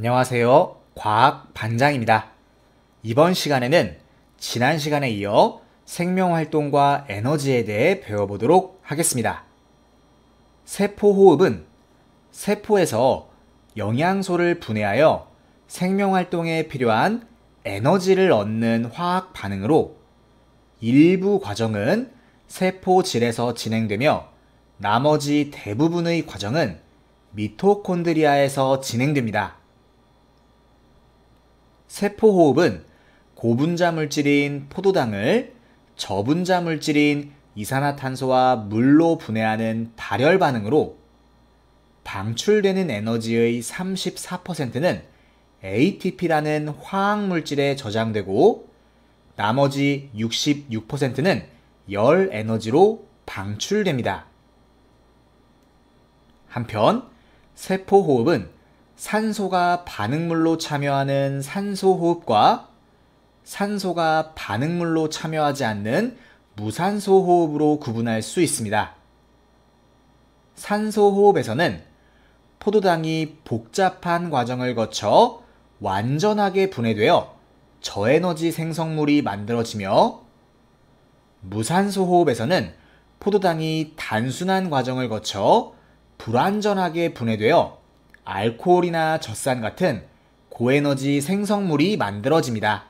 안녕하세요. 과학 반장입니다. 이번 시간에는 지난 시간에 이어 생명활동과 에너지에 대해 배워보도록 하겠습니다. 세포호흡은 세포에서 영양소를 분해하여 생명활동에 필요한 에너지를 얻는 화학 반응으로 일부 과정은 세포질에서 진행되며 나머지 대부분의 과정은 미토콘드리아에서 진행됩니다. 세포호흡은 고분자 물질인 포도당을 저분자 물질인 이산화탄소와 물로 분해하는 발열 반응으로 방출되는 에너지의 34%는 ATP라는 화학물질에 저장되고 나머지 66%는 열 에너지로 방출됩니다. 한편 세포호흡은 산소가 반응물로 참여하는 산소호흡과 산소가 반응물로 참여하지 않는 무산소호흡으로 구분할 수 있습니다. 산소호흡에서는 포도당이 복잡한 과정을 거쳐 완전하게 분해되어 저에너지 생성물이 만들어지며 무산소호흡에서는 포도당이 단순한 과정을 거쳐 불완전하게 분해되어 알코올이나 젖산 같은 고에너지 생성물이 만들어집니다.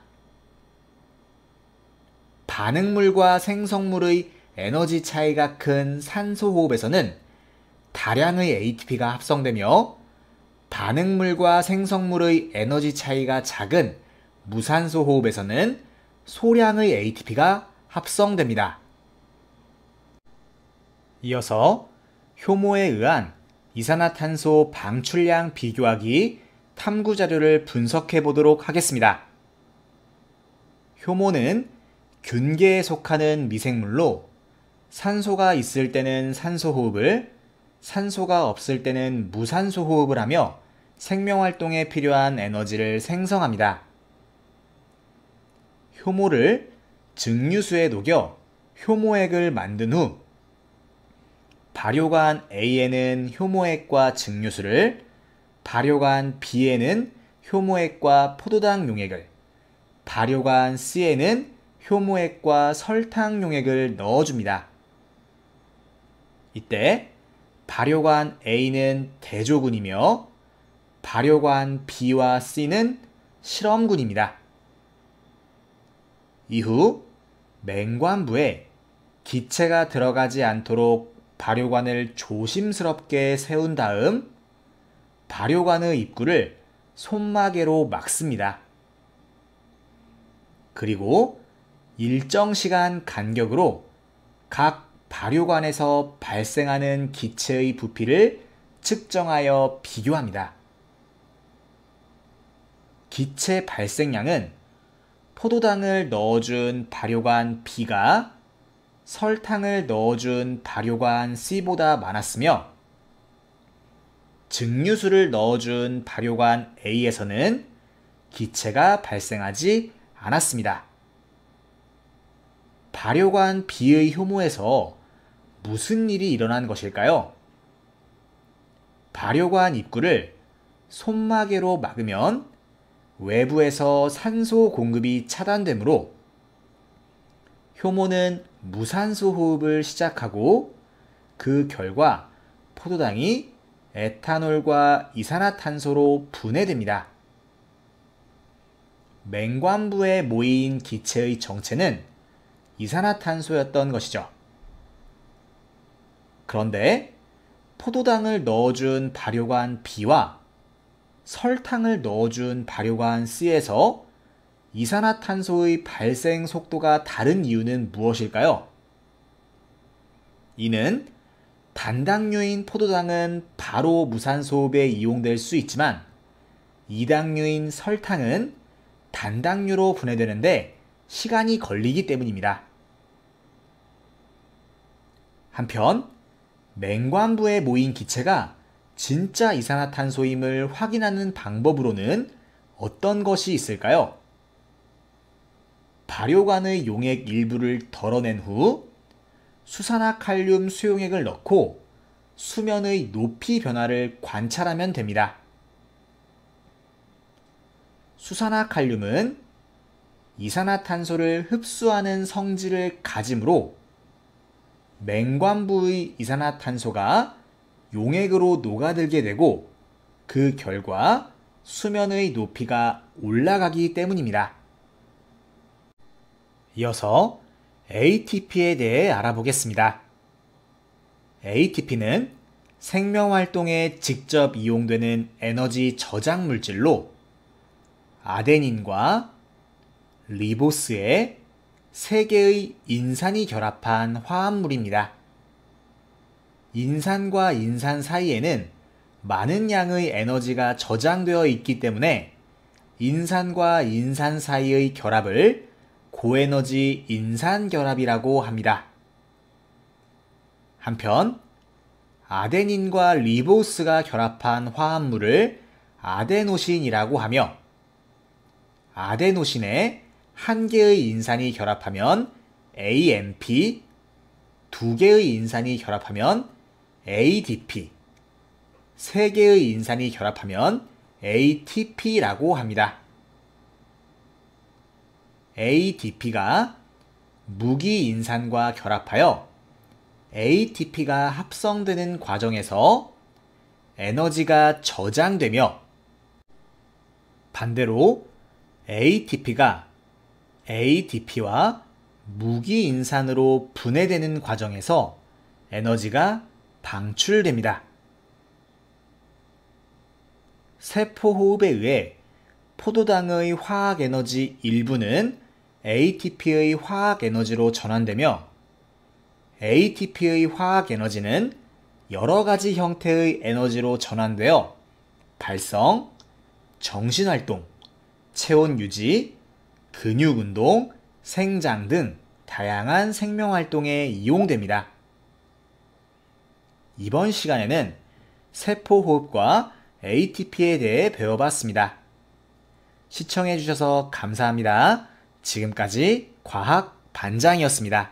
반응물과 생성물의 에너지 차이가 큰 산소호흡에서는 다량의 ATP가 합성되며 반응물과 생성물의 에너지 차이가 작은 무산소호흡에서는 소량의 ATP가 합성됩니다. 이어서 효모에 의한 이산화탄소 방출량 비교하기 탐구 자료를 분석해 보도록 하겠습니다. 효모는 균계에 속하는 미생물로 산소가 있을 때는 산소호흡을, 산소가 없을 때는 무산소호흡을 하며 생명활동에 필요한 에너지를 생성합니다. 효모를 증류수에 녹여 효모액을 만든 후 발효관 A에는 효모액과 증류수를, 발효관 B에는 효모액과 포도당 용액을, 발효관 C에는 효모액과 설탕 용액을 넣어줍니다. 이때 발효관 A는 대조군이며 발효관 B와 C는 실험군입니다. 이후 맹관부에 기체가 들어가지 않도록 발효관을 조심스럽게 세운 다음 발효관의 입구를 손마개로 막습니다. 그리고 일정 시간 간격으로 각 발효관에서 발생하는 기체의 부피를 측정하여 비교합니다. 기체 발생량은 포도당을 넣어준 발효관 B가 설탕을 넣어준 발효관 C보다 많았으며 증류수를 넣어준 발효관 A에서는 기체가 발생하지 않았습니다. 발효관 B의 효모에서 무슨 일이 일어난 것일까요? 발효관 입구를 손마개로 막으면 외부에서 산소 공급이 차단되므로 효모는 무산소 호흡을 시작하고 그 결과 포도당이 에탄올과 이산화탄소로 분해됩니다. 맹관부에 모인 기체의 정체는 이산화탄소였던 것이죠. 그런데 포도당을 넣어준 발효관 B와 설탕을 넣어준 발효관 C에서 이산화탄소의 발생 속도가 다른 이유는 무엇일까요? 이는 단당류인 포도당은 바로 무산소호흡에 이용될 수 있지만 이당류인 설탕은 단당류로 분해되는데 시간이 걸리기 때문입니다. 한편 맹관부에 모인 기체가 진짜 이산화탄소임을 확인하는 방법으로는 어떤 것이 있을까요? 발효관의 용액 일부를 덜어낸 후 수산화칼륨 수용액을 넣고 수면의 높이 변화를 관찰하면 됩니다. 수산화칼륨은 이산화탄소를 흡수하는 성질을 가지므로 맹관부의 이산화탄소가 용액으로 녹아들게 되고 그 결과 수면의 높이가 올라가기 때문입니다. 이어서 ATP에 대해 알아보겠습니다. ATP는 생명활동에 직접 이용되는 에너지 저장 물질로 아데닌과 리보스의 3개의 인산이 결합한 화합물입니다. 인산과 인산 사이에는 많은 양의 에너지가 저장되어 있기 때문에 인산과 인산 사이의 결합을 고에너지 인산결합이라고 합니다. 한편 아데닌과 리보스가 결합한 화합물을 아데노신이라고 하며 아데노신에 1개의 인산이 결합하면 AMP, 2개의 인산이 결합하면 ADP, 3개의 인산이 결합하면 ATP라고 합니다. ADP가 무기인산과 결합하여 ATP가 합성되는 과정에서 에너지가 저장되며 반대로 ATP가 ADP와 무기인산으로 분해되는 과정에서 에너지가 방출됩니다. 세포호흡에 의해 포도당의 화학에너지 일부는 ATP의 화학에너지로 전환되며 ATP의 화학에너지는 여러 가지 형태의 에너지로 전환되어 발성, 정신활동, 체온 유지, 근육운동, 생장 등 다양한 생명활동에 이용됩니다. 이번 시간에는 세포호흡과 ATP에 대해 배워봤습니다. 시청해주셔서 감사합니다. 지금까지 과학 반장이었습니다.